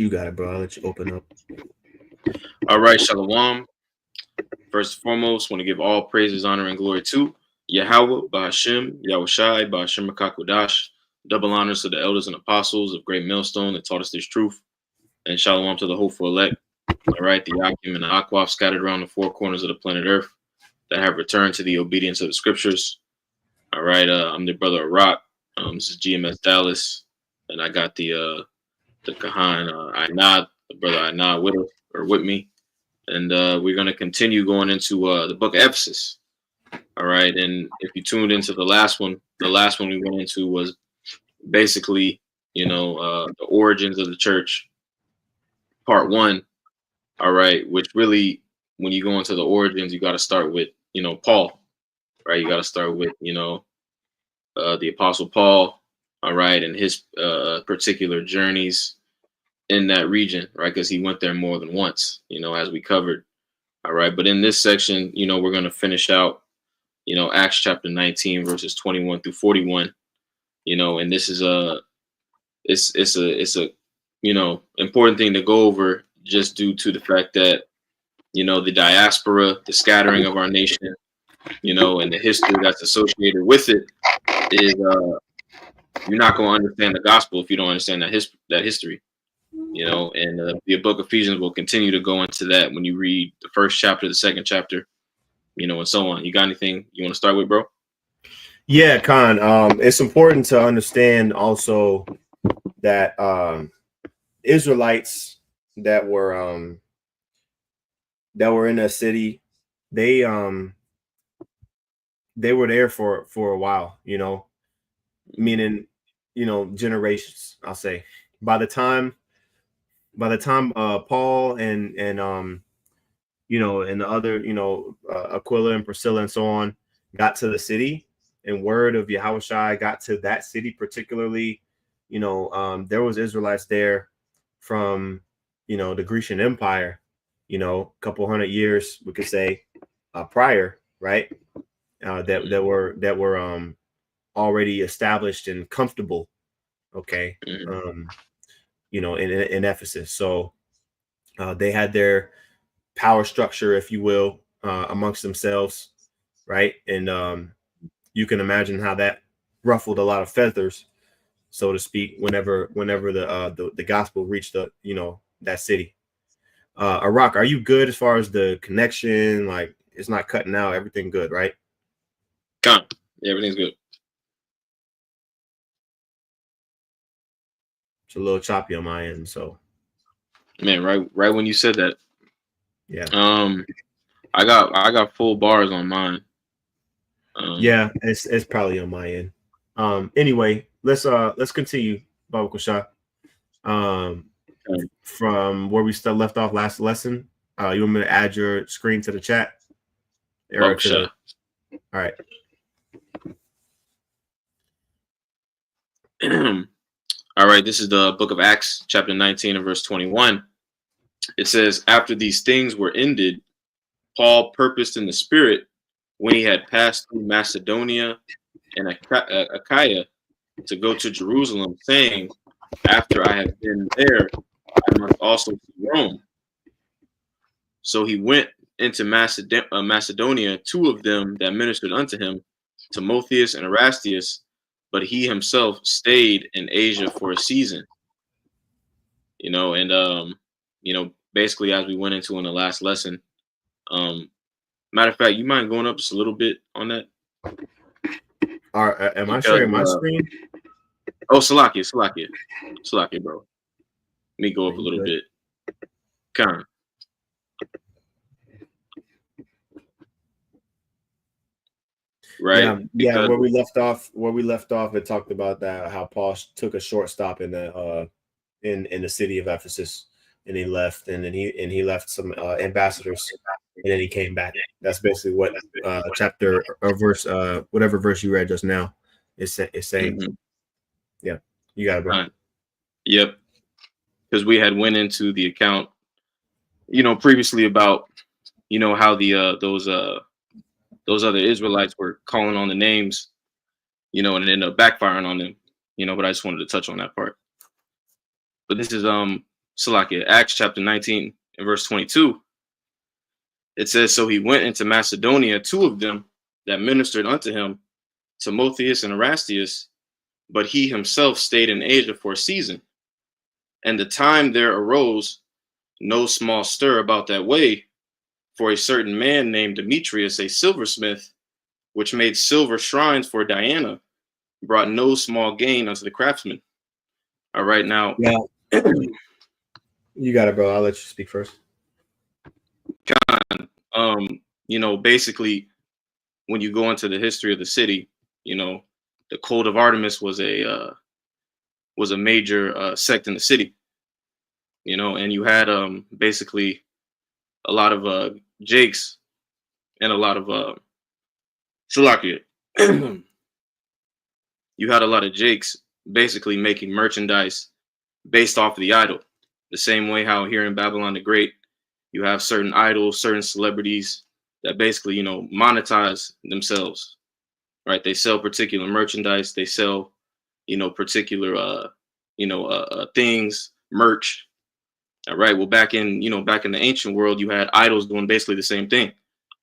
You got it, bro. I'll let you open up. All right, Shalom. First and foremost, want to give all praises, honor, and glory to Yahweh, Bahashim, Yahushai, Bahashim Makakodash. Double honors to the elders and apostles of Great Millstone that taught us this truth. And Shalom to the hopeful elect. All right, the Akim and the Akwaf scattered around the four corners of the planet Earth that have returned to the obedience of the scriptures. All right, I'm the brother of Rock. This is GMS Dallas, and I got the Kahan Inad, the brother Inad with us or with me, and we're gonna continue going into the book of Ephesus. All right, and if you tuned into the last one we went into was basically, the origins of the church, part one. All right, which really, when you go into the origins, you got to start with, Paul, right? You got to start with, the Apostle Paul, all right, and his particular journeys in that region, right? Because he went there more than once, as we covered, all right. But in this section, we're going to finish out, Acts chapter 19, verses 21 through 41, and this is it's a important thing to go over, just due to the fact that, the diaspora, the scattering of our nation, and the history that's associated with it is, you're not going to understand the gospel if you don't understand that history, and the book of Ephesians will continue to go into that when you read the first chapter, the second chapter, and so on. You got anything you want to start with, bro? Yeah, Khan. It's important to understand also that Israelites that were in a city, they were there for a while, meaning, generations, I'll say. By the time Paul and and the other, Aquila and Priscilla and so on got to the city, and word of Yahushua got to that city particularly, there was Israelites there from, the Grecian Empire, a couple hundred years, we could say, prior, right? That were already established and comfortable, okay, in Ephesus. So they had their power structure, if you will, amongst themselves, right? And you can imagine how that ruffled a lot of feathers, so to speak, whenever the gospel reached that city. Arak, are you good as far as the connection? Like, it's not cutting out, everything good, right? Yeah, everything's good. It's a little choppy on my end, so. Man, right when you said that. Yeah. I got full bars on mine. Yeah, it's probably on my end. Anyway, let's continue, Baba Kusha. From where we still left off last lesson. You want me to add your screen to the chat? All right. All right, this is the book of Acts, chapter 19 and verse 21. It says, after these things were ended, Paul purposed in the spirit, when he had passed through Macedonia and Achaia, to go to Jerusalem, saying, after I have been there, I must also see Rome. So he went into Macedonia, two of them that ministered unto him, Timotheus and Erastius, but he himself stayed in Asia for a season. Basically, as we went into in the last lesson, matter of fact, you mind going up just a little bit on that? Am I sharing my screen? Oh, Salakia, bro. Let me go up a little bit. Come. Right. Yeah. Where we left off, it talked about that, how Paul took a short stop in the city of Ephesus, and he left, and then he left some ambassadors, and then he came back. That's basically what chapter or verse, whatever verse you read just now is saying. Mm-hmm. Yeah, you got it, bro. Yep. Because we had went into the account, previously about, how the those other Israelites were calling on the names, and it ended up backfiring on them, but I just wanted to touch on that part. But this is Salakia, Acts chapter 19 and verse 22. It says, so he went into Macedonia, two of them that ministered unto him, Timotheus and Erastius, but he himself stayed in Asia for a season. And the time there arose no small stir about that way, for a certain man named Demetrius, a silversmith, which made silver shrines for Diana, brought no small gain unto the craftsmen. All right, now. Yeah. You got it, bro. I'll let you speak first. Basically, when you go into the history of the city, the cult of Artemis was a major sect in the city, and you had basically a lot of jakes and a lot of Salakia. You had a lot of jakes basically making merchandise based off of the idol. The same way how here in Babylon the Great, you have certain idols, certain celebrities that basically, monetize themselves, right? They sell particular merchandise. They sell, particular, things, merch. All right. Well, back in the ancient world, you had idols doing basically the same thing.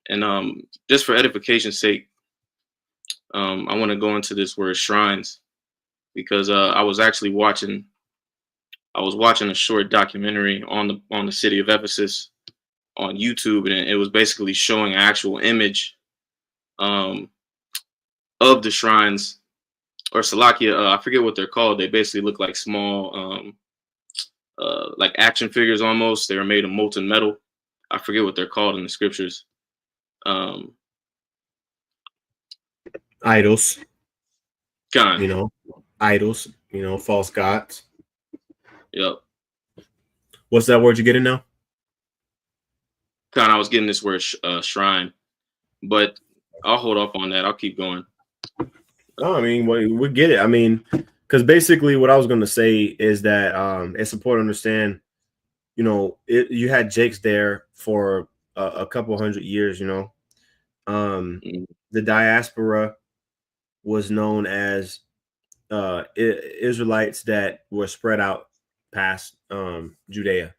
And just for edification's sake, I want to go into this word shrines because I was watching a short documentary on the city of Ephesus on YouTube, and it was basically showing an actual image of the shrines, or Salakia. I forget what they're called. They basically look like small, like action figures almost. They were made of molten metal. I forget what they're called in the scriptures. Idols. Kind. Idols. False gods. Yep. What's that word you're getting now? I was getting this word shrine, but I'll hold off on that. I'll keep going. Oh, I mean, we get it. I mean, because basically what I was going to say is that it's important to understand, you had jakes there for a couple hundred years, the diaspora was known as Israelites that were spread out past Judea,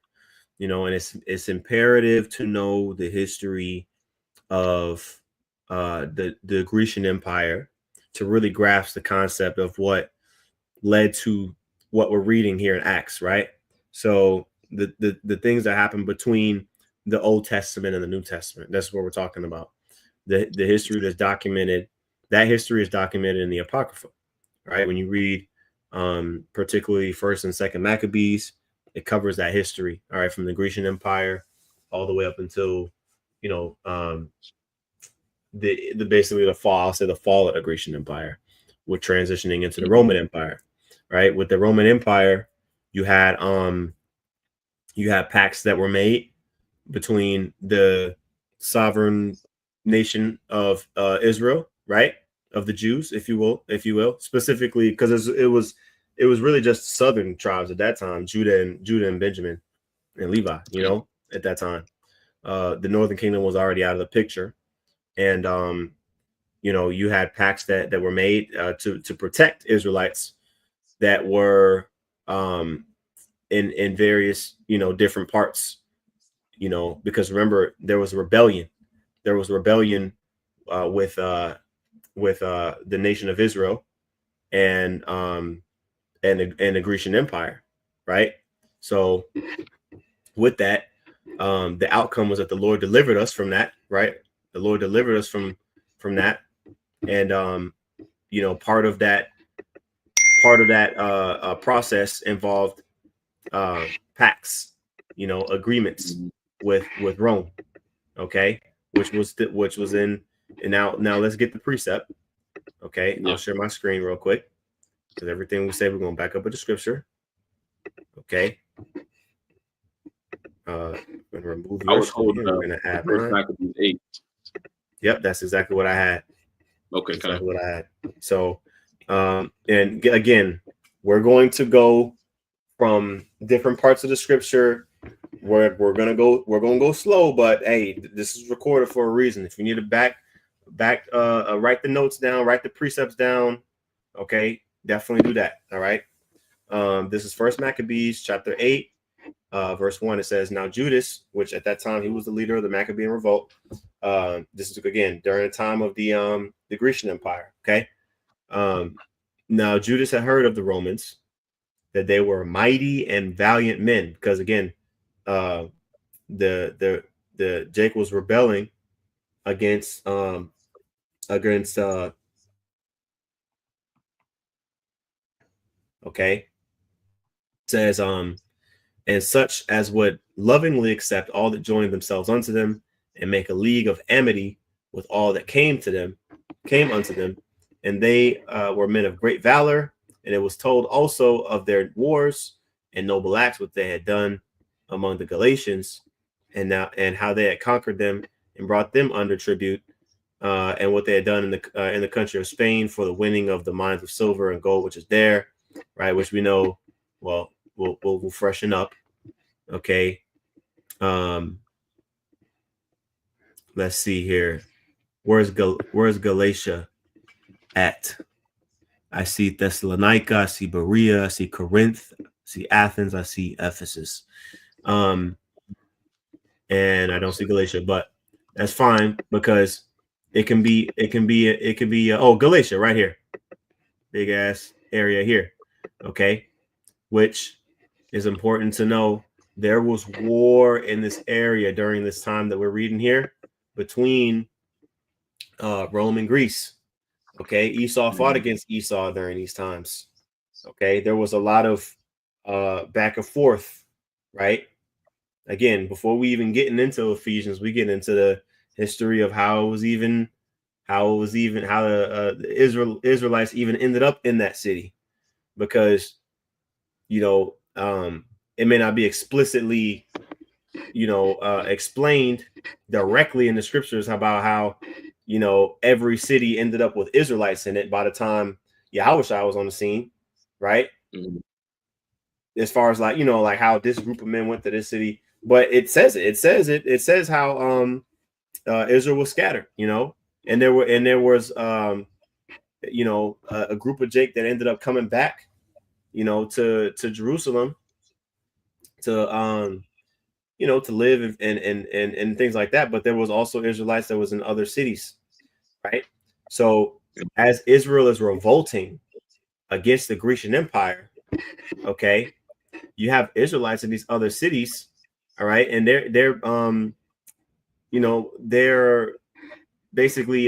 and it's imperative to know the history of the Grecian Empire to really grasp the concept of what led to what we're reading here in Acts, right? So the things that happen between the Old Testament and the New Testament, that's what we're talking about. The history that's documented, that history is documented in the Apocrypha, right? When you read particularly First and Second Maccabees, it covers that history, all right, from the Grecian Empire all the way up until the basically the fall. I'll say the fall of the Grecian Empire, with transitioning into the Roman Empire, right? With the Roman Empire, you had pacts that were made between the sovereign nation of Israel, right, of the Jews, if you will, specifically because it was really just southern tribes at that time, Judah and Benjamin and Levi, at that time. The northern kingdom was already out of the picture, and you had pacts that were made to protect Israelites that were in various different parts, because remember there was rebellion with the nation of Israel and the Grecian Empire, right? So with that, the outcome was that the Lord delivered us from that, right? The Lord delivered us from that, and part of that process involved pacts, agreements with Rome, okay, which was in. And now let's get the precept. Okay, yeah. I'll share my screen real quick because everything we say we're going to back up with the scripture. Okay. Remove your screen. We're going to add mine. 8. Yep, that's exactly what I had. Okay, that's exactly what I had. So, and again, we're going to go from different parts of the scripture. We're going to go slow, but hey, this is recorded for a reason. If you need to write the notes down, write the precepts down. Okay, definitely do that. All right. This is First Maccabees chapter 8, verse 1, it says, now Judas, which at that time he was the leader of the Maccabean revolt. This is again during the time of the Grecian Empire. Okay. Now Judas had heard of the Romans, that they were mighty and valiant men, because again, the Jake was rebelling against okay. It says and such as would lovingly accept all that joined themselves unto them, and make a league of amity with all that came unto them. And they were men of great valor, and it was told also of their wars and noble acts what they had done among the Galatians, and how they had conquered them and brought them under tribute, and what they had done in the country of Spain for the winning of the mines of silver and gold which is there, right? Which we know, well, we'll freshen up. Okay. Let's see here. Where's Galatia at? I see Thessalonica, I see Berea, I see Corinth, I see Athens, I see Ephesus. And I don't see Galatia, but that's fine, because it can be oh, Galatia right here. Big ass area here. Okay. Which is important to know. There was war in this area during this time that we're reading here between Rome and Greece. Okay, Esau fought against Esau during these times. Okay, there was a lot of back and forth, right? Again, before we even getting into Ephesians, we get into the history of how the Israelites even ended up in that city, because it may not be explicitly explained directly in the scriptures about how every city ended up with Israelites in it by the time Yahushua was on the scene, right? Mm-hmm. As far as like how this group of men went to this city, but it says how Israel was scattered, and there was a group of Jake that ended up coming back, to Jerusalem to to live and things like that. But there was also Israelites that was in other cities, right? So as Israel is revolting against the Grecian Empire, okay, you have Israelites in these other cities, all right, and they're basically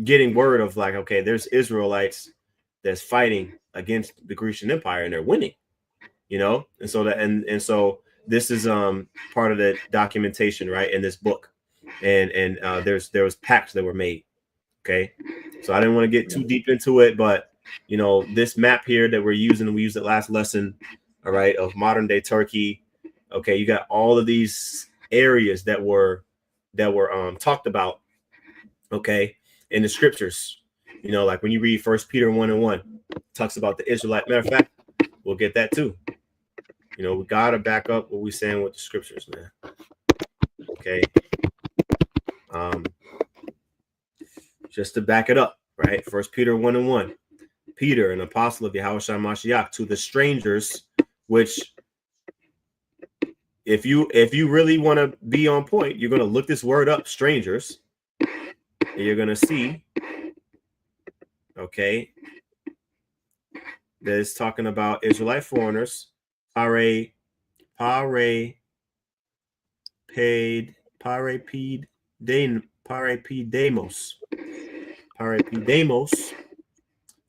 getting word of like, okay, there's Israelites that's fighting against the Grecian Empire and they're winning, and so so this is part of the documentation, right, in this book, and there was pacts that were made. Okay, so I didn't want to get too deep into it, but this map here that we're using, we used it last lesson, all right, of modern day Turkey. Okay, you got all of these areas that were talked about, okay, in the scriptures. Like when you read 1 Peter 1:1, talks about the Israelite. Matter of fact, we'll get that too. We gotta back up what we're saying with the scriptures, man. Okay. Just to back it up, right? 1 Peter 1:1. Peter, an apostle of Yahushua Mashiach, to the strangers, which if you really want to be on point, you're gonna look this word up, strangers, and you're gonna see, okay, that it's talking about Israelite foreigners, parapedemos,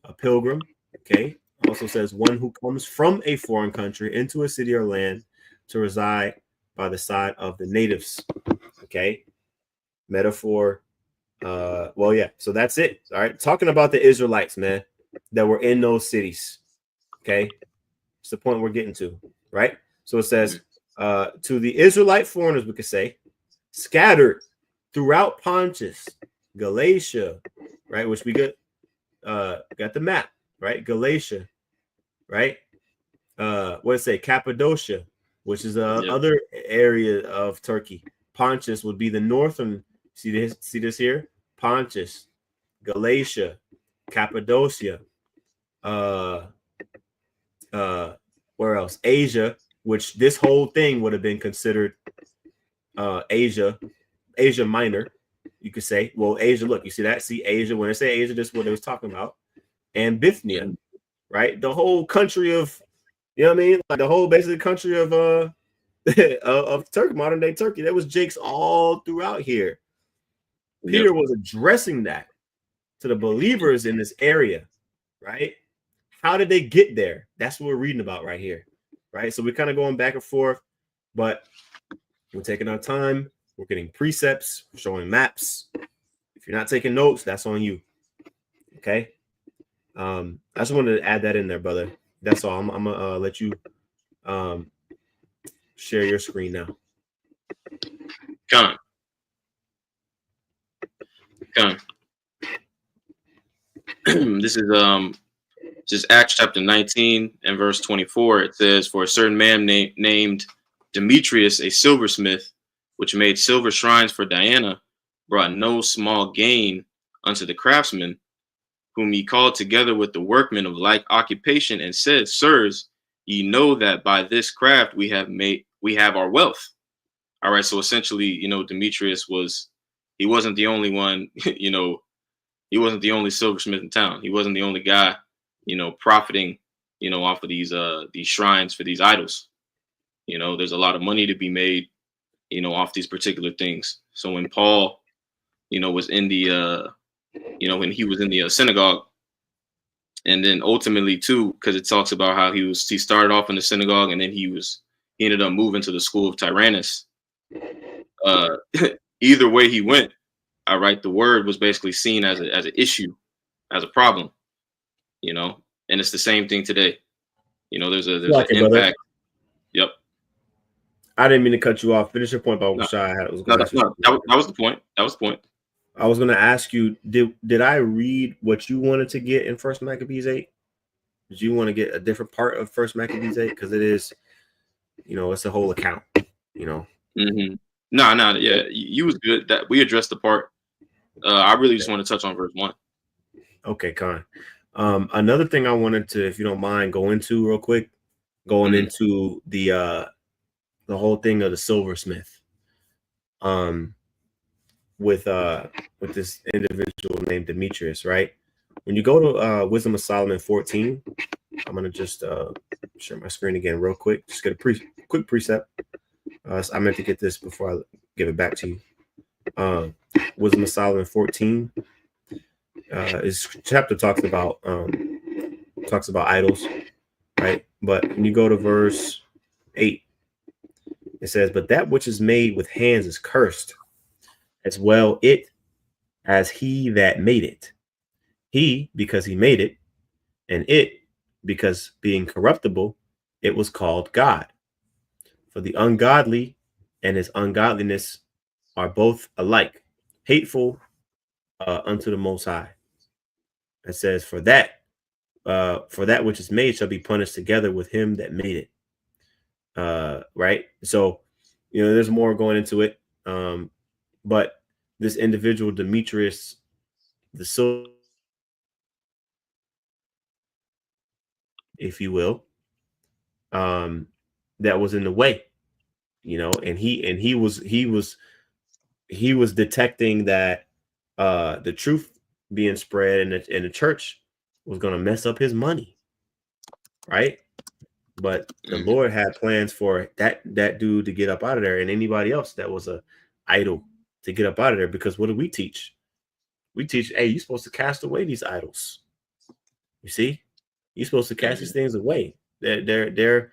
a pilgrim. Okay, also says one who comes from a foreign country into a city or land to reside by the side of the natives. Okay, metaphor. Well, yeah. So that's it. All right, talking about the Israelites, man, that were in those cities. Okay, it's the point we're getting to, right? So it says, to the Israelite foreigners, we could say, scattered throughout Pontus, Galatia, right? Which we got the map, right? Galatia, right? What did it say? Cappadocia, which is other area of Turkey. Pontus would be the northern. See this here? Pontus, Galatia, Cappadocia. Where else? Asia, which this whole thing would have been considered Asia Minor, you could say. Well, Asia, look, you see that? See Asia, when I say Asia, this is what it was talking about. And Bithynia, right? The whole country of, you know what I mean? Like the whole basically country of of Turkey, modern day Turkey. There was jakes all throughout here. Peter was addressing that to the believers in this area, right? How did they get there? That's what we're reading about right here, right? So we're kind of going back and forth, but we're taking our time. We're getting precepts, showing maps. If you're not taking notes, that's on you. Okay. I just wanted to add that in there, brother. That's all. I'm gonna let you share your screen now. Come. This is just Acts chapter 19 and verse 24. It says, "For a certain man named Demetrius, a silversmith, which made silver shrines for Diana, brought no small gain unto the craftsmen, whom he called together with the workmen of like occupation, and said, Sirs, ye know that by this craft we have our wealth." All right, so essentially, Demetrius he wasn't the only one, he wasn't the only silversmith in town. He wasn't the only guy, profiting, off of these shrines for these idols. There's a lot of money to be made, off these particular things. So when Paul, was in the, when he was in the synagogue, and then ultimately too, because it talks about how he started off in the synagogue, and then he ended up moving to the school of Tyrannus. Either way he went, all right, the word was basically seen as an issue, as a problem, and it's the same thing today. There's an impact. Brother. Yep. I didn't mean to cut you off. Finish your point about Shai. That was the point. That was the point. I was going to ask you, did I read what you wanted to get in First Maccabees 8? Did you want to get a different part of First Maccabees 8? Because it is, it's a whole account, Mm-hmm. No, yeah, you was good. That we addressed the part. I really just want to touch on verse 1. Okay, Con. Another thing I wanted to, if you don't mind, go into real quick, into the whole thing of the silversmith. With this individual named Demetrius, right? When you go to Wisdom of Solomon 14, I'm gonna just share my screen again real quick. Just get a quick precept. I meant to get this before I give it back to you. Wisdom of Solomon 14. This chapter talks about idols, right? But when you go to verse 8, it says, "But that which is made with hands is cursed, as well it as he that made it. He, because he made it, and it, because being corruptible, it was called God. For the ungodly and his ungodliness are both alike, hateful unto the Most High." It says, for that which is made shall be punished together with him that made it. Right? So, there's more going into it. But this individual, Demetrius, the silver, if you will, that was in the way, and he was detecting that the truth being spread in the church was going to mess up his money, right? But the Lord had plans for that dude to get up out of there, and anybody else that was a idol to get up out of there. Because what do we teach? We teach, hey, you're supposed to cast away these idols. You see, you're supposed to cast these things away. They're dead.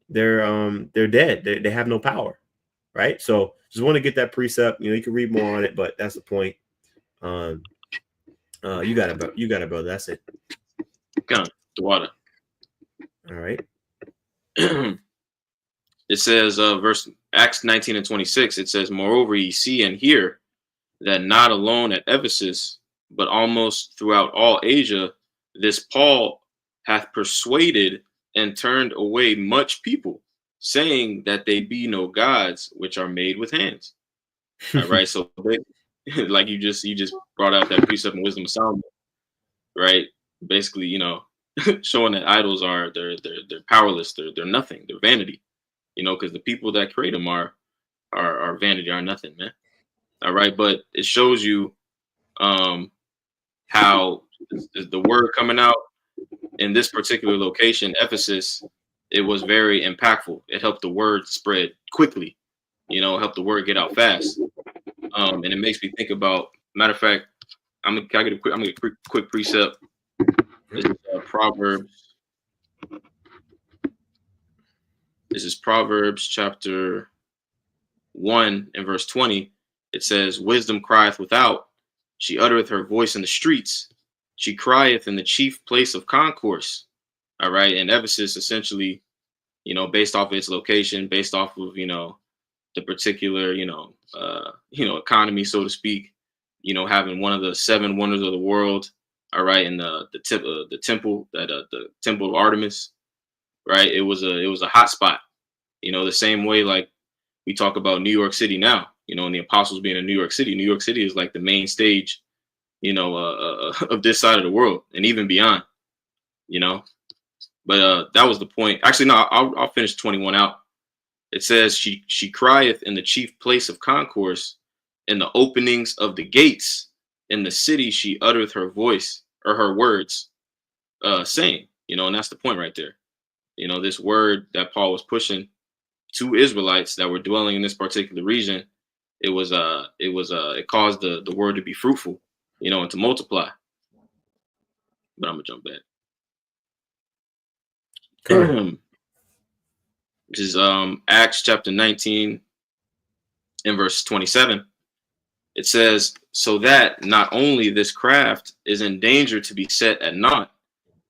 They have no power, right? So just want to get that precept. You can read more on it, but that's the point. You got it, brother. That's it. Gun the water. All right. It says, verse Acts 19 and 26. It says, "Moreover, ye see and hear that not alone at Ephesus, but almost throughout all Asia, this Paul hath persuaded and turned away much people, saying that they be no gods which are made with hands." All right, so like you just brought out that precept in Wisdom of Solomon, right? Basically, showing that idols are they're powerless, they're nothing, they're vanity. Because the people that create them are vanity, are nothing, man. All right, but it shows you how the word coming out in this particular location, Ephesus, it was very impactful. It helped the word spread quickly. Helped the word get out fast. And it makes me think about. Matter of fact, I'm gonna get a quick precept. This is Proverbs. This is Proverbs chapter 1 and verse 20. It says, "Wisdom crieth without; she uttereth her voice in the streets. She crieth in the chief place of concourse." All right, and Ephesus essentially, based off of its location, based off of the particular economy, so to speak, having one of the seven wonders of the world. All right, and the temple the temple of Artemis. Right, it was a hot spot. The same way like we talk about New York City now. And the apostles being in New York City. New York City is like the main stage, of this side of the world and even beyond. But that was the point. Actually, no, I'll finish 21 out. It says she crieth in the chief place of concourse, in the openings of the gates, in the city she uttereth her voice or her words, saying, and that's the point right there. This word that Paul was pushing to Israelites that were dwelling in this particular region, it caused the word to be fruitful, and to multiply. But I'm gonna jump back. This is Acts chapter 19 and verse 27. It says, "So that not only this craft is in danger to be set at naught,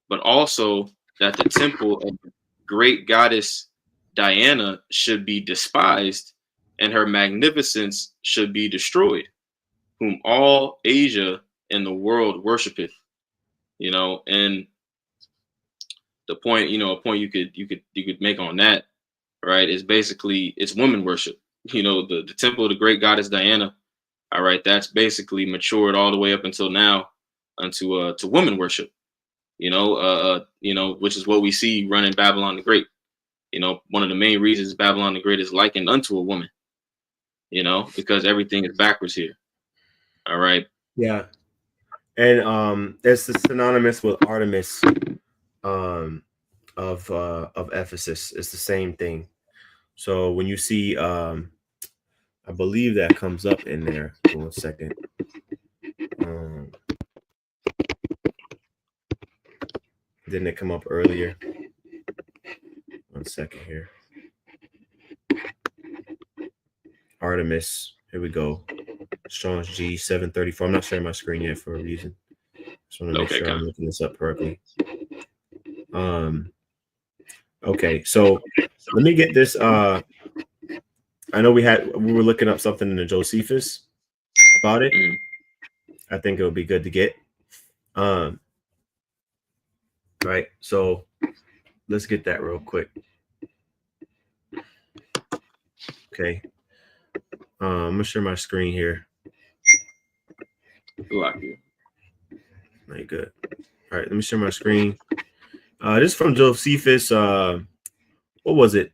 but also that the temple of the great goddess Diana should be despised, and her magnificence should be destroyed, whom all Asia and the world worshipeth." And the point, a point you could make on that, right, is basically it's woman worship. The temple of the great goddess Diana. All right, that's basically matured all the way up until now to woman worship. Which is what we see running Babylon the Great. One of the main reasons Babylon the Great is likened unto a woman. Because everything is backwards here. All right. Yeah, and it's synonymous with Artemis, of Ephesus. It's the same thing. So when you see, I believe that comes up in there. 1 second. Didn't it come up earlier? 1 second here. Artemis. Here we go. Strong's G 734. I'm not sharing my screen yet for a reason. Just want to make sure I'm looking this up correctly. Okay, so let me get this. I know we were looking up something in the Josephus about it. I think it would be good to get. Right. So let's get that real quick. Okay. I'm gonna share my screen here. Very good. All right, let me share my screen. This is from Josephus. What was it?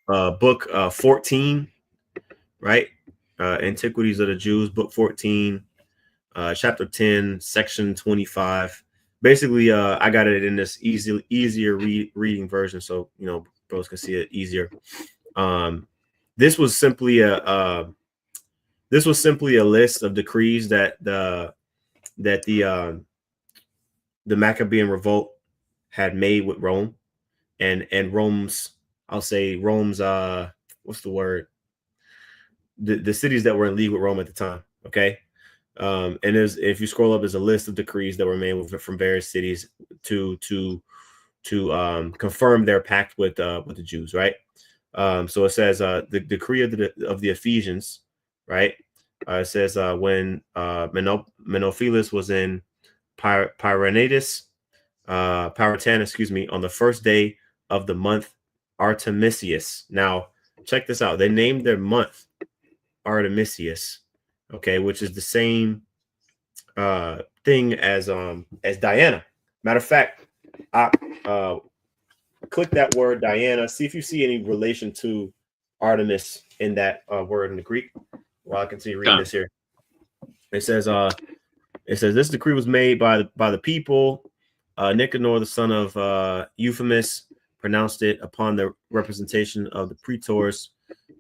Book 14, right? Antiquities of the Jews, book 14, chapter 10, section 25. Basically, I got it in this easier reading version, so bros can see it easier. This was simply a list of decrees that the Maccabean revolt had made with Rome, and Rome's, I'll say Rome's, what's the word? The cities that were in league with Rome at the time. Okay. And if you scroll up, there's a list of decrees that were made from various cities to confirm their pact with the Jews, right? So it says the decree of the Ephesians, right? It says when Menophilus was in Pyranitis, on the first day of the month Artemisius. Now, check this out. They named their month Artemisius, okay, which is the same thing as Diana, Matter of fact, I click that word Diana. See if you see any relation to Artemis in that word in the Greek. Well, I continue reading this here. It says this decree was made by the people. Nicanor, the son of Euphemus, pronounced it upon the representation of the praetors.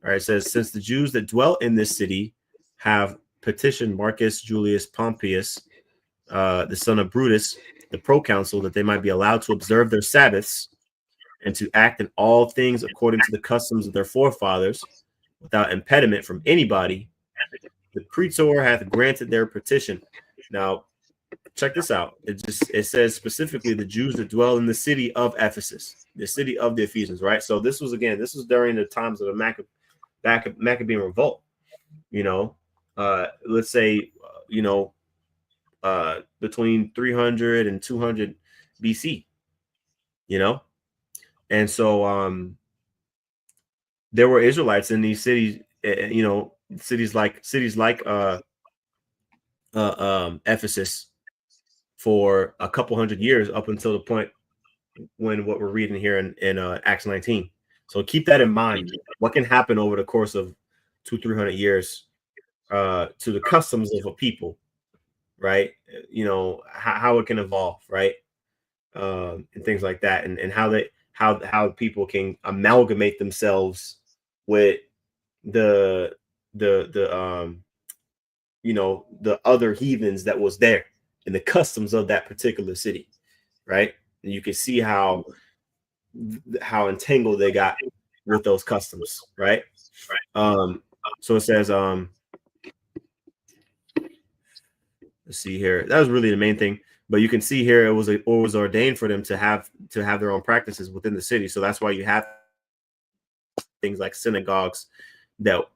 All right, it says, since the Jews that dwell in this city have petitioned Marcus Julius Pompeius, the son of Brutus, the proconsul, that they might be allowed to observe their Sabbaths and to act in all things according to the customs of their forefathers, without impediment from anybody, the praetor hath granted their petition. Now, check this out. It says specifically the Jews that dwell in the city of Ephesus, the city of the Ephesians, right? So this was during the times of the Maccabean revolt. Let's say between 300 and 200 BC. And so there were Israelites in these cities. Cities like Ephesus for a couple hundred years, up until the point when what we're reading here in Acts 19. So keep that in mind. What can happen over the course of 200-300 years to the customs of a people, right? How it can evolve, right? And things like that, and how people can amalgamate themselves with the other heathens that was there and the customs of that particular city, right? And you can see how entangled they got with those customs, right? So it says, let's see here. That was really the main thing. But you can see here it was ordained for them to have their own practices within the city. So that's why you have things like synagogues that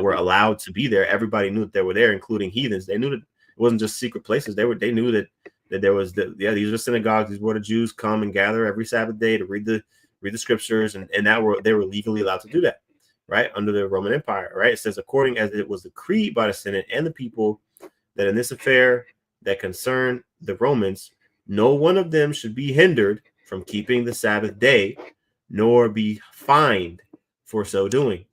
were allowed to be there. Everybody knew that they were there, including heathens. They knew that it wasn't just secret places. They knew that there was these are synagogues. These were the Jews come and gather every Sabbath day to read the scriptures, and they were legally allowed to do that, right, under the Roman Empire, right? It says, according as it was decreed by the Senate and the people, that in this affair that concerned the Romans, no one of them should be hindered from keeping the Sabbath day, nor be fined for so doing,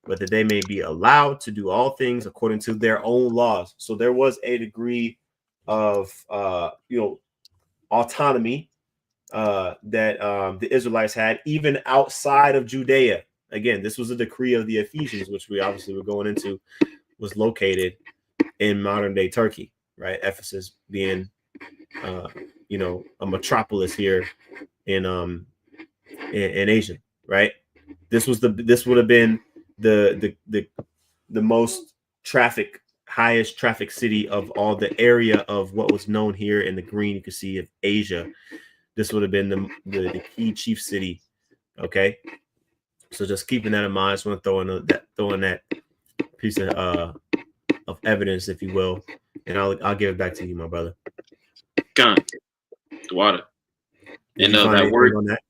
but that they may be allowed to do all things according to their own laws. So there was a degree of autonomy that the Israelites had, even outside of Judea. Again, this was a decree of the Ephesians, which we obviously were going into, was located in modern day Turkey, right? Ephesus being a metropolis here in Asia, right? This would have been the most highest traffic city of all the area of what was known here in the green. You can see of Asia. This would have been the key chief city. Okay, so just keeping that in mind. I just want to throw in that piece of evidence, if you will, and I'll give it back to you, my brother. Gun, the water, and that word. On that?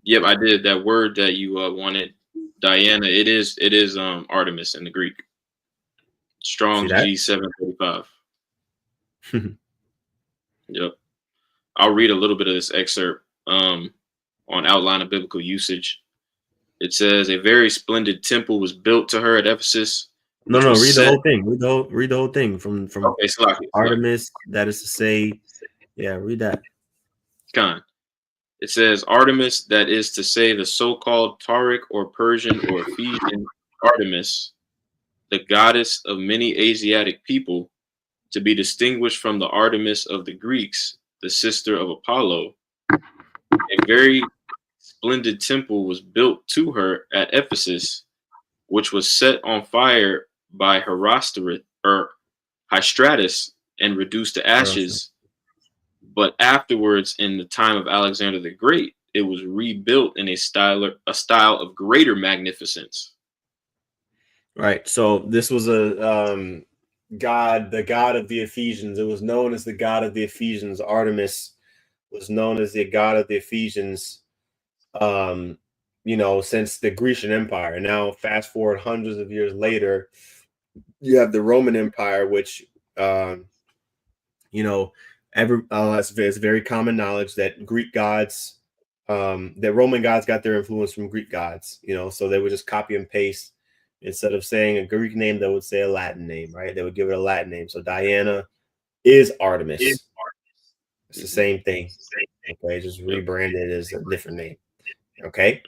Yep, I did. That word that you wanted, Diana. It is Artemis in the Greek. Strong's G735. Yep. I'll read a little bit of this excerpt on outline of biblical usage. It says, a very splendid temple was built to her at Ephesus. No, read the whole thing. Read the whole thing from okay, Artemis. That is to say, yeah, read that. Con. It says, Artemis, that is to say, the so-called Tauric or Persian or Ephesian Artemis, the goddess of many Asiatic people, to be distinguished from the Artemis of the Greeks, the sister of Apollo. A very splendid temple was built to her at Ephesus, which was set on fire by Hystratus and reduced to ashes. But afterwards, in the time of Alexander the Great, it was rebuilt in a style of greater magnificence. Right. So this was a god, the god of the Ephesians. It was known as the god of the Ephesians. Artemis was known as the god of the Ephesians, since the Grecian Empire. Now, fast forward hundreds of years later, you have the Roman Empire, which, It's very common knowledge that Greek gods, that Roman gods got their influence from Greek gods. So they would just copy and paste. Instead of saying a Greek name, they would say a Latin name, right? They would give it a Latin name. So Diana is Artemis. It's the same thing. Okay, just rebranded as a different name. Okay,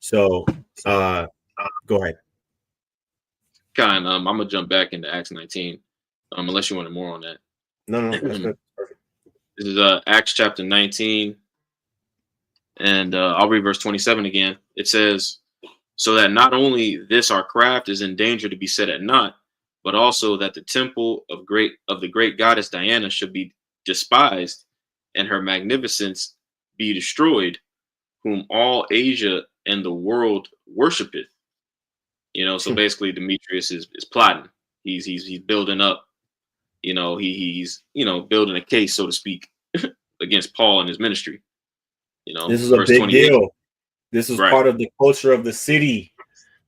so go ahead. Kind. I'm gonna jump back into Acts 19, unless you wanted more on that. No, that's good. Perfect. This is Acts chapter 19, and I'll read verse 27 again. It says, "So that not only this our craft is in danger to be set at naught, but also that the temple of the great goddess Diana should be despised, and her magnificence be destroyed, whom all Asia and the world worshipeth." So basically Demetrius is plotting. He's building up. He's building a case, so to speak, against Paul and his ministry. This is a big deal. This is part of the culture of the city.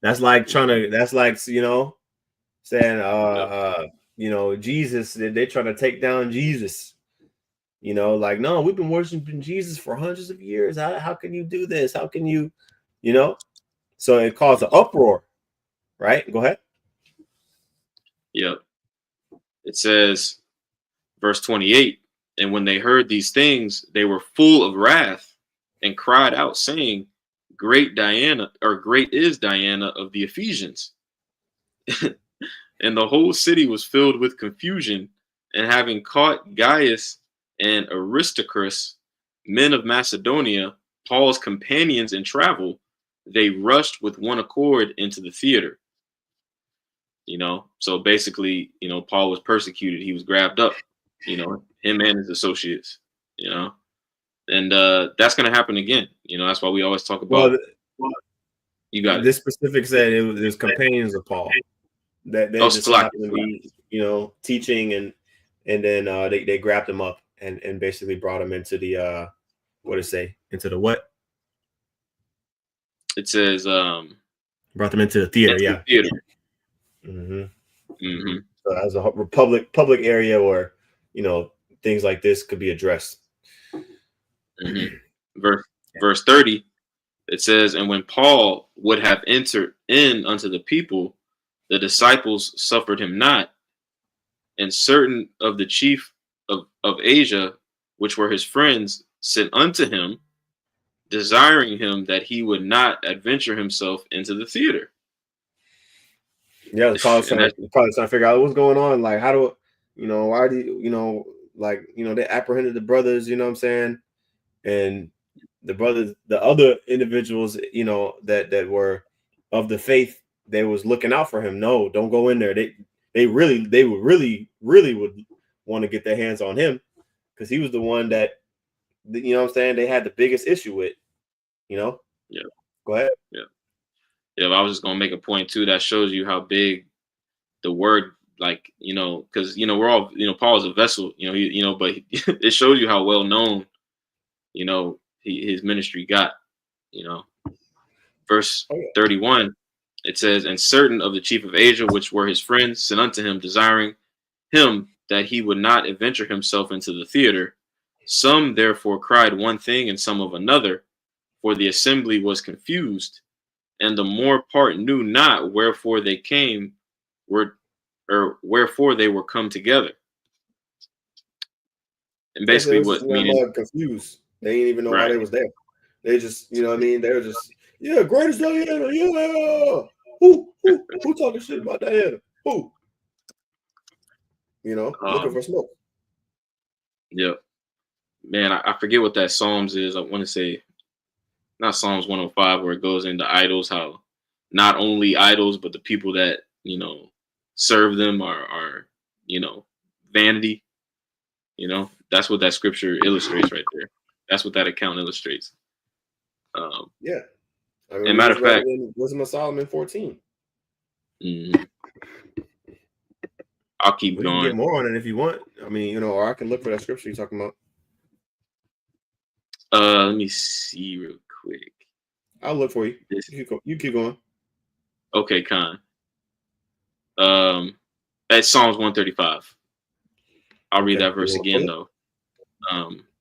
That's like saying, Jesus, they're trying to take down Jesus. No, we've been worshiping Jesus for hundreds of years. How can you do this? How can you, So it caused an uproar, right? Go ahead. Yep. It says, verse 28, "And when they heard these things, they were full of wrath and cried out, saying, Great is Diana of the Ephesians." And the whole city was filled with confusion. And having caught Gaius and Aristarchus, men of Macedonia, Paul's companions in travel, they rushed with one accord into the theater. So basically, Paul was persecuted. He was grabbed up, him and his associates, and that's going to happen again. That's why we always talk about. You got this specific said it was companions of Paul that they just happened to be, teaching, and then they grabbed him up and basically brought him into the into the what? It says brought them into the theater. Yeah. The theater. So as a public area where things like this could be addressed. Verse 30, it says, "And when Paul would have entered in unto the people, the disciples suffered him not, and certain of the chief of Asia, which were his friends, sent unto him, desiring him that he would not adventure himself into the theater." Yeah, probably trying to figure out what's going on. Like, how do why do you, they apprehended the brothers, you know what I'm saying? And the brothers, the other individuals, that were of the faith, they was looking out for him. No, don't go in there. They would really want to get their hands on him, because he was the one that, you know what I'm saying, they had the biggest issue with, Yeah. Go ahead. Yeah, I was just gonna make a point too that shows you how big the word, like, because we're all, Paul is a vessel, but it shows you how well known, his ministry got. Verse 31, it says, "And certain of the chief of Asia, which were his friends, sent unto him, desiring him that he would not adventure himself into the theater. Some therefore cried one thing, and some of another, for the assembly was confused, and the more part knew not wherefore they wherefore they were come together." And basically what meaning, confused. They didn't even know why they was there. They just, they were just, yeah, greatest Diana, yeah. Who talking shit about Diana? Who? Looking for smoke. Yeah. Man, I forget what that Psalms is. I want to say not Psalms 105, where it goes into idols, how not only idols, but the people that, serve them are vanity. That's what that scripture illustrates right there. That's what that account illustrates. Yeah. And matter of fact, Wisdom of Solomon 14. I'll keep going. You can get more on it if you want. Or I can look for that scripture you're talking about. Let me see real quick. I'll look for you. You keep going. Okay, Khan. That's Psalms 135. I'll read that verse again, though.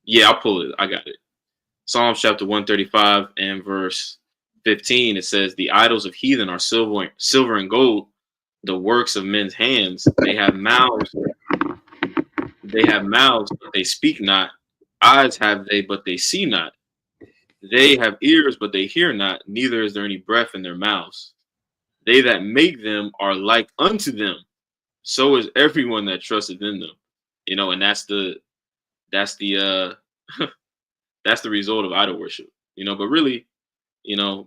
Yeah, I'll pull it. I got it. Psalms chapter 135 and verse 15. It says, "The idols of heathen are silver and gold, the works of men's hands. They have mouths, but they speak not. Eyes have they, but they see not. They have ears, but they hear not. Neither is there any breath in their mouths. They that make them are like unto them. So is everyone that trusteth in them." And that's the that's the result of idol worship. But really,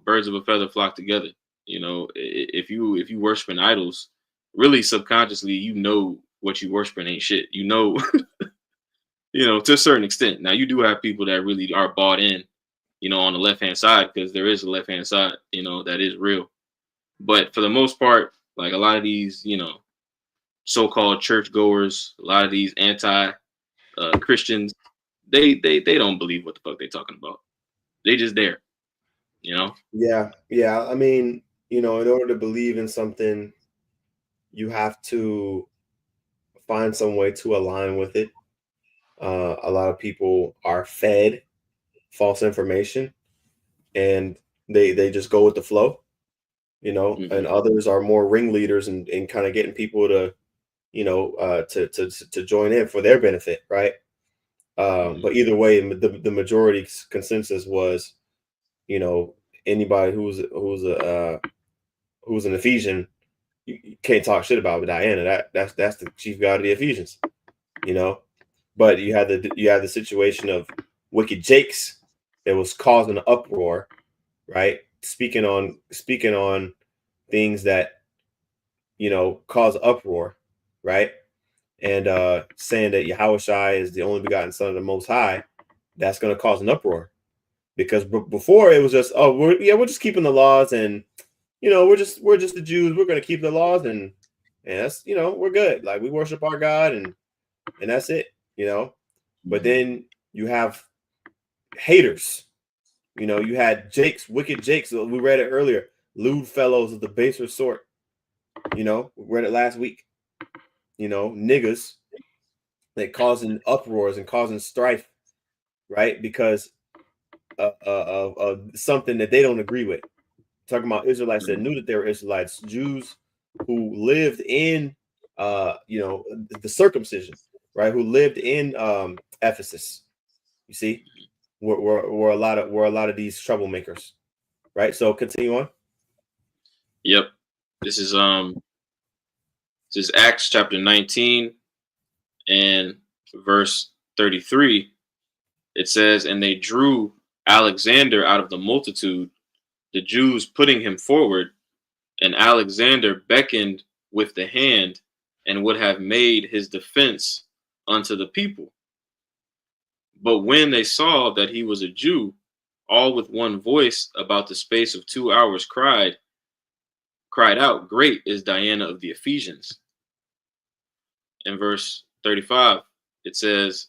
birds of a feather flock together. If you worshiping idols, really subconsciously, what you worshiping ain't shit. To a certain extent. Now you do have people that really are bought in, on the left hand side, because there is a left hand side, that is real. But for the most part, like a lot of these, so-called churchgoers, a lot of these anti Christians, they don't believe what the fuck they talking about. They just there. Yeah. I mean, in order to believe in something, you have to find some way to align with it. A lot of people are fed false information, and they just go with the flow, and others are more ringleaders and kind of getting people to, to join in for their benefit, right? But either way, the majority consensus was, anybody who's an Ephesian, you can't talk shit about Diana. That's the chief god of the Ephesians, But you had the situation of Wicked Jakes that was causing an uproar, right? Speaking on things that cause uproar, right? And saying that Yahushua is the only begotten Son of the Most High, that's going to cause an uproar, because before it was just, oh, we're just keeping the laws, and we're just the Jews, we're going to keep the laws, and that's we're good, like we worship our God, and that's it, But then you have haters, you had Jakes, wicked Jakes. We read it earlier, lewd fellows of the baser sort. We read it last week. Niggas that causing uproars and causing strife, right? Because of something that they don't agree with. Talking about Israelites that knew that they were Israelites, Jews who lived in the circumcision, right? Who lived in Ephesus. You see, were a lot of these troublemakers, right? So continue on. Yep. This is Acts chapter 19 and verse 33. It says, "And they drew Alexander out of the multitude, the Jews putting him forward, and Alexander beckoned with the hand and would have made his defense unto the people. But when they saw that he was a Jew, all with one voice about the space of 2 hours cried out, Great is Diana of the Ephesians." In verse 35, it says,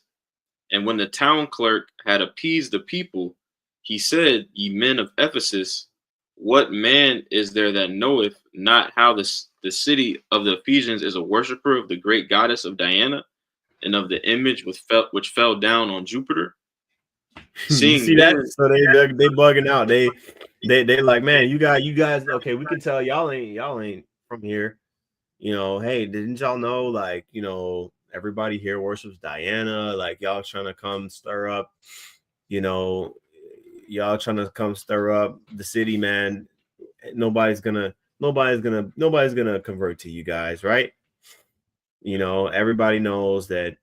"And when the town clerk had appeased the people, he said, Ye men of Ephesus, what man is there that knoweth not how the city of the Ephesians is a worshiper of the great goddess of Diana, and of the image which fell down on Jupiter?" You see that? So they bugging out. They like, man, you guys, okay, we can tell y'all ain't from here. Hey, didn't y'all know, like, everybody here worships Diana, like y'all trying to come stir up, y'all trying to come stir up the city, man. Nobody's gonna convert to you guys, right? Everybody knows that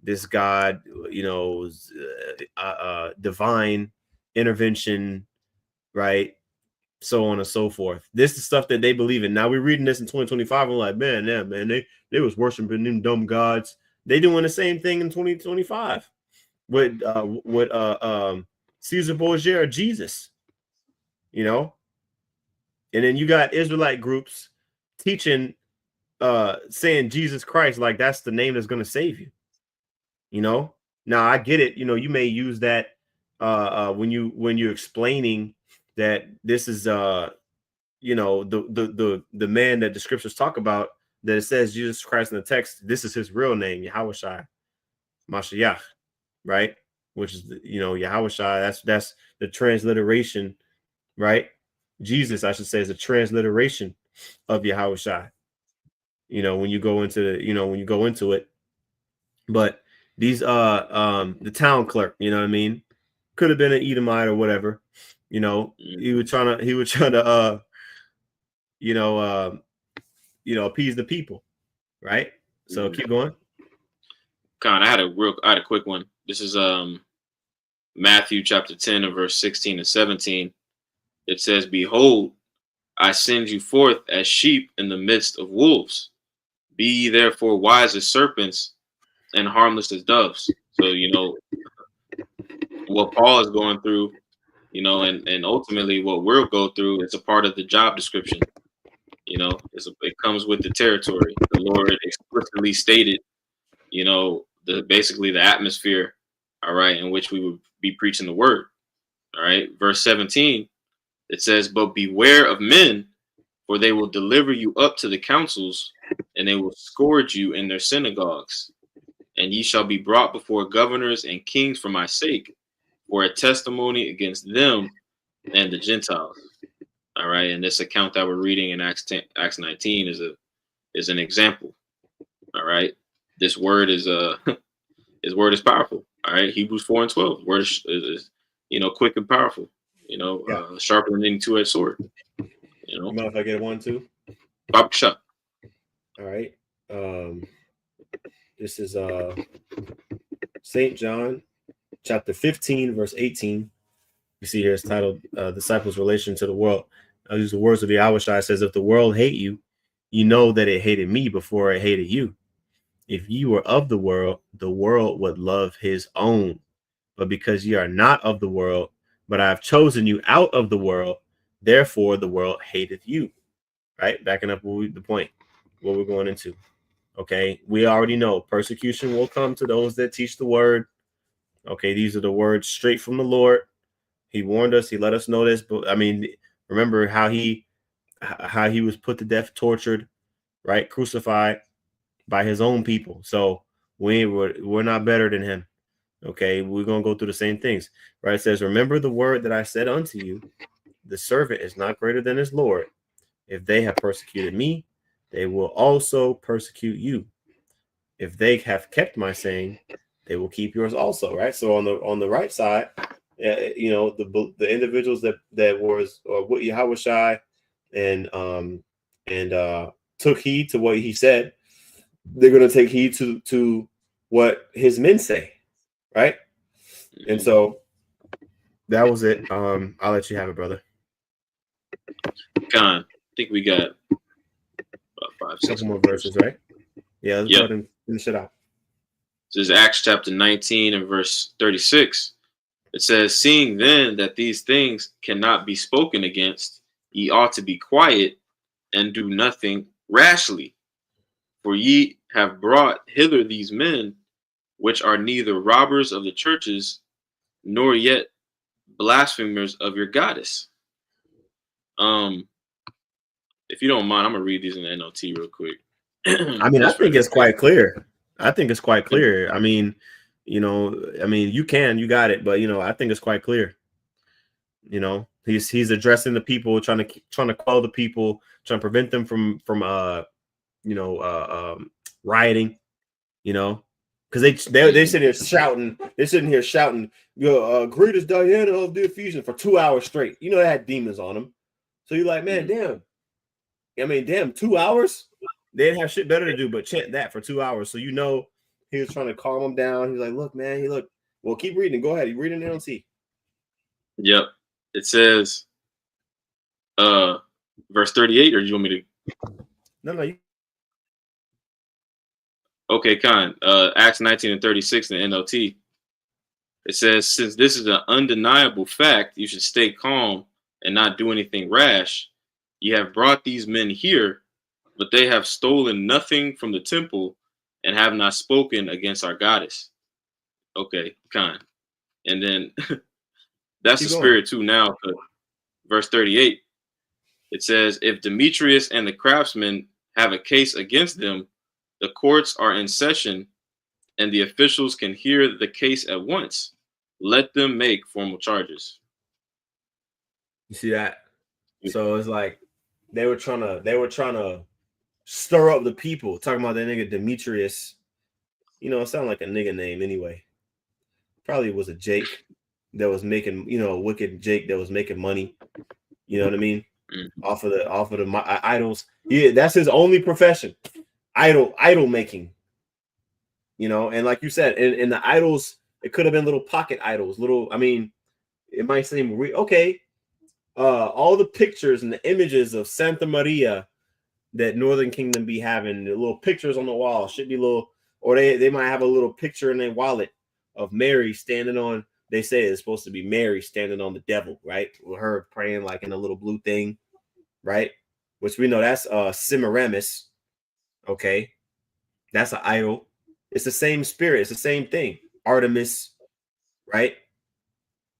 this God, is divine intervention, right? So on and so forth. This is stuff that they believe in. Now we're reading this in 2025. I'm like, man, they was worshiping them dumb gods. They doing the same thing in 2025 with Caesar Borgia or Jesus, and then you got Israelite groups teaching, saying Jesus Christ like that's the name that's going to save you. Now I get it. You may use that when you're explaining that this is the man that the scriptures talk about, that it says Jesus Christ in the text, this is his real name, Yahushua Mashiach, right? Which is Yahushua. That's the transliteration, right? Jesus, I should say, is a transliteration of Yahushua. When you go into it. But these the town clerk, you know what I mean? Could have been an Edomite or whatever. He was trying to appease the people, right? So keep going. Con, I had a quick one. This is Matthew chapter 10 and verse 16 and 17. It says, "Behold, I send you forth as sheep in the midst of wolves. Be ye therefore wise as serpents and harmless as doves." So, what Paul is going through, and ultimately what we'll go through, it's a part of the job description. It comes with the territory. The Lord explicitly stated, basically the atmosphere, all right, in which we would be preaching the word. All right. Verse 17, it says, "But beware of men, for they will deliver you up to the councils, and they will scourge you in their synagogues. And ye shall be brought before governors and kings for my sake, for a testimony against them and the Gentiles." All right. And this account that we're reading in Acts 19 is an example. All right. This word is his word is powerful. All right. Hebrews 4 and 12. Word is quick and powerful. Sharper than any two-edged sword. Mind if I get a 1, 2? Pop shot. All right. This is St. John chapter 15, verse 18. You see here it's titled Disciples' Relation to the World. I'll use the words of the Yahushua. It says, "If the world hate you, you know that it hated me before it hated you. If you were of the world would love his own. But because ye are not of the world, but I have chosen you out of the world, therefore the world hateth you." Right? Backing up the point, what we're going into. Okay, we already know persecution will come to those that teach the word. Okay, these are the words straight from the Lord. He warned us. He let us know this. But I mean, remember how he was put to death, tortured, right, crucified by his own people. So we're not better than him. Okay, we're gonna go through the same things, right? It says, "Remember the word that I said unto you: the servant is not greater than his Lord. If they have persecuted me, they will also persecute you. If they have kept my saying, they will keep yours also." Right. So on the right side, the individuals that was what Yahushua and took heed to what he said, they're going to take heed to what his men say, right? And so that was it. I'll let you have it, brother. Con, I think we got about 5, 6 more verses, right? Yeah, let's go ahead and finish it out. This is Acts chapter 19 and verse 36. It says, "Seeing then that these things cannot be spoken against, ye ought to be quiet and do nothing rashly. For ye have brought hither these men, which are neither robbers of the churches, nor yet blasphemers of your goddess." If you don't mind, I'm gonna read these in the NLT real quick. I mean, I think it's quite clear. I mean, you got it, but I think it's quite clear. He's addressing the people, trying to call the people, trying to prevent them from rioting, because they sitting here shouting. They're sitting here shouting, "Greatest Diana of the Ephesians" for 2 hours straight. They had demons on them. So you're like, man, damn. I mean, damn, 2 hours. They didn't have shit better to do but chant that for 2 hours. So he was trying to calm them down. He's like, "Look, man, well, keep reading. Go ahead. You reading NLT." Yep. It says, verse 38, or do you want me to? No. Okay, Con. Acts 19 and 36 in the NLT. It says, "Since this is an undeniable fact, you should stay calm and not do anything rash. You have brought these men here, but they have stolen nothing from the temple and have not spoken against our goddess." Okay, Con. And then that's the spirit too now. Verse 38, it says, "If Demetrius and the craftsmen have a case against them, the courts are in session, and the officials can hear the case at once, let them make formal charges. You see that? So it's like they were trying to stir up the people, talking about that nigga Demetrius. You know, it sounded like a nigga name anyway. Probably was a Jake that was making, a wicked Jake that was making money. You know what I mean? Off of the idols. Yeah, that's his only profession. Idol making. And like you said, in the idols, it could have been little pocket idols, it might seem okay. All the pictures and the images of Santa Maria that Northern Kingdom be having, the little pictures on the wall should be little, or they might have a little picture in their wallet of Mary standing on. They say it's supposed to be Mary standing on the devil, right? With her praying like in a little blue thing, right? Which we know that's Semiramis. Okay, that's an idol. It's the same spirit. It's the same thing. Artemis, right?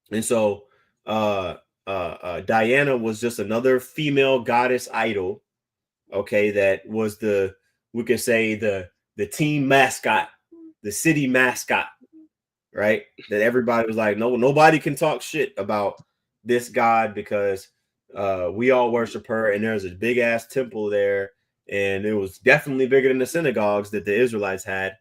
And so Diana was just another female goddess idol. Okay, that was we could say the team mascot, the city mascot, right? That everybody was like, no, nobody can talk shit about this god because we all worship her, and there's a big ass temple there, and it was definitely bigger than the synagogues that the Israelites had,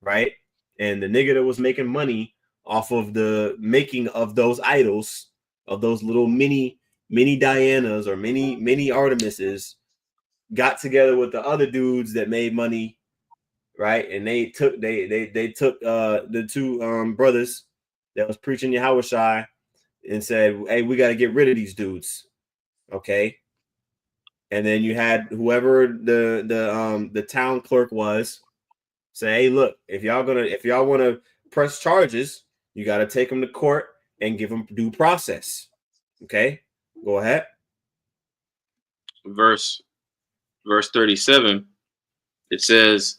right? And the nigga that was making money off of the making of those idols, of those little mini Dianas or mini Artemises, got together with the other dudes that made money, right? And they took the two brothers that was preaching Yahushua and said, hey, we got to get rid of these dudes. Okay. And then you had whoever the town clerk was say, hey, look, if y'all want to press charges, you got to take them to court and give them due process. Okay, go ahead. Verse 37, it says,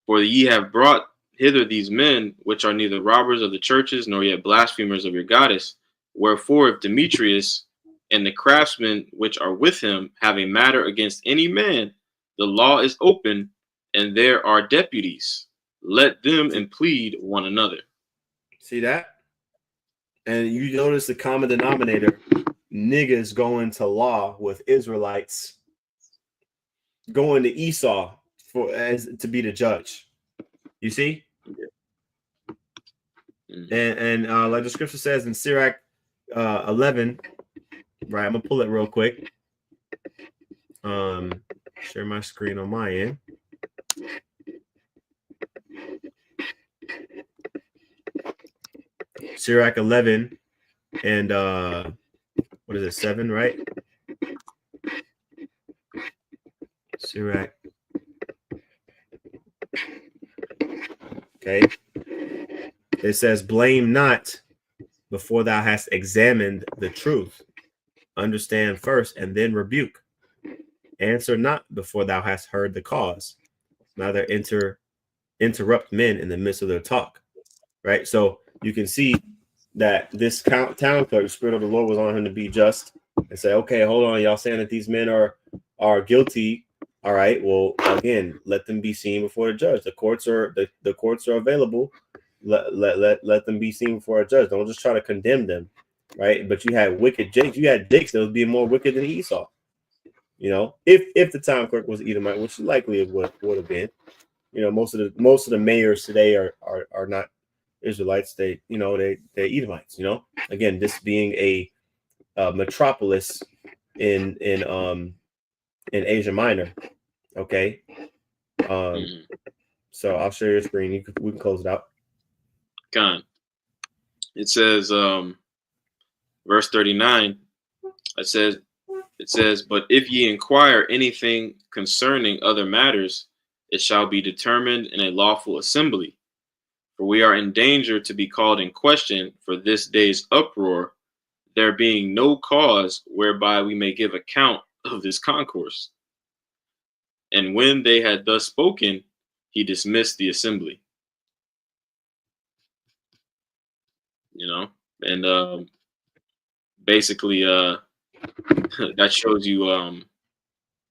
for ye have brought hither these men, which are neither robbers of the churches, nor yet blasphemers of your goddess. Wherefore, if Demetrius and the craftsmen which are with him have a matter against any man, the law is open, and there are deputies. Let them implead one another. See that? And you notice the common denominator, niggas going to law with Israelites, going to Esau to be the judge. You see? And like the scripture says in Sirach 11, right? I'm gonna pull it real quick. Share my screen on my end. Sirach 11 and what is it, 7, right? Sirach. Okay. It says, blame not before thou hast examined the truth. Understand first and then rebuke. Answer not before thou hast heard the cause. Neither interrupt men in the midst of their talk. Right? So you can see that this town clerk, the Spirit of the Lord was on him to be just and say, okay, hold on, y'all saying that these men are guilty. All right, well, again, let them be seen before the judge. The courts are available. Let them be seen before a judge. Don't just try to condemn them, right? But you had wicked Jakes. You had Jakes that was being more wicked than Esau. If the town clerk was Edomite, which likely it would have been. Most of the mayors today are not Israelites. They're Edomites. Again, this being a metropolis in Asia Minor. Okay. So I'll share your screen. We can close it out. Con. It says, verse 39. It says, but if ye inquire anything concerning other matters, it shall be determined in a lawful assembly. For we are in danger to be called in question for this day's uproar, there being no cause whereby we may give account of this concourse. And when they had thus spoken, he dismissed the assembly. And basically, that shows you,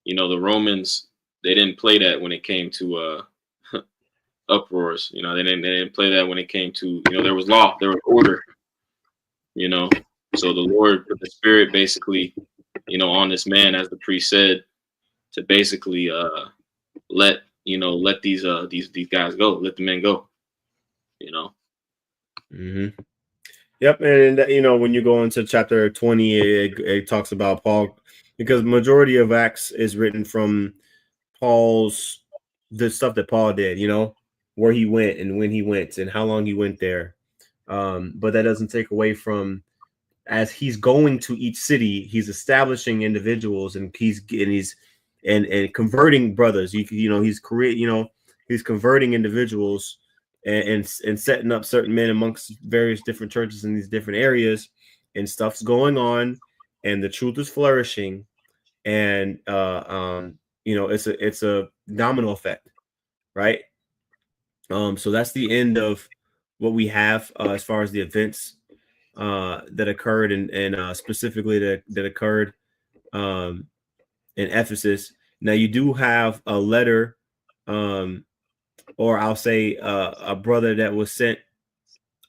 the Romans, they didn't play that when it came to uproars. You know, they didn't play that when it came to, you know, there was law, there was order. You know, so the Lord put the Spirit basically, you know, on this man, as the priest said, to basically let these guys go, let the men go. You know. Mm-hmm. Yep, and you know, when you go into chapter 20, it talks about Paul, because majority of Acts is written from Paul's the stuff that Paul did. You know, where he went and when he went and how long he went there. But that doesn't take away from, as he's going to each city, he's establishing individuals, and he's converting brothers. You know, he's converting individuals, and setting up certain men amongst various different churches in these different areas, and stuff's going on, and the truth is flourishing, and you know, it's a domino effect, right? So that's the end of what we have as far as the events that occurred, and specifically that occurred in Ephesus. Now you do have a letter, or I'll say a brother that was sent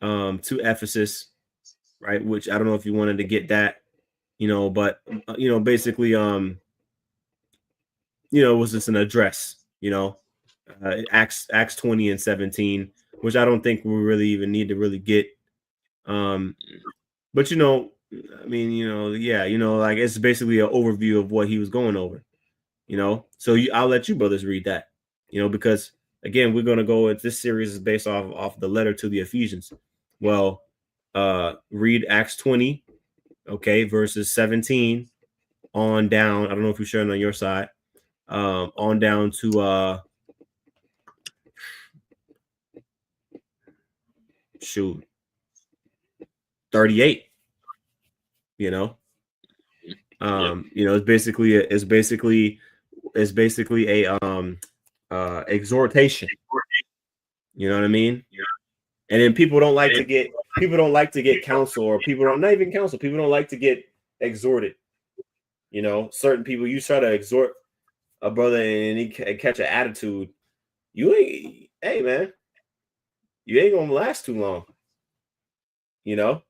to Ephesus, right? Which I don't know if you wanted to get that, you know, but you know, basically, you know, it was just an address, you know, Acts 20 and 17, which I don't think we really even need to really get. But you know, I mean, you know, yeah, you know, like it's basically an overview of what he was going over, you know. So I'll let you brothers read that, you know, because again, we're gonna go. This series is based off the letter to the Ephesians. Well, read Acts 20, okay, verses 17 on down. I don't know if you're sharing on your side, on down to shoot 38. You know, you know, it's basically a exhortation. You know what I mean? And then people don't like to get counsel, or people don't, not even counsel. People don't like to get exhorted. You know, certain people, you try to exhort a brother and he catch an attitude, you ain't. Hey man, you ain't gonna last too long. You know.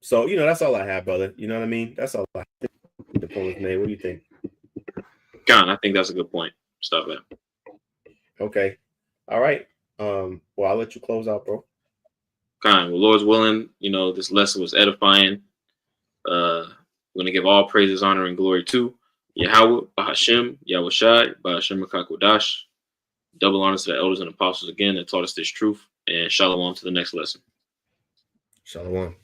So you know, that's all I have, brother. You know what I mean? That's all I think the point was made. What do you think? John, I think that's a good point. Stop that. Okay. All right. Well, I'll let you close out, bro. Kind. Well, Lord's willing, you know, this lesson was edifying. We're going to give all praises, honor, and glory to Yahweh, Bahashem, Yahushai, Bahashem Makakodash. Double honors to the elders and apostles again that taught us this truth. And shalom to the next lesson. Shalom.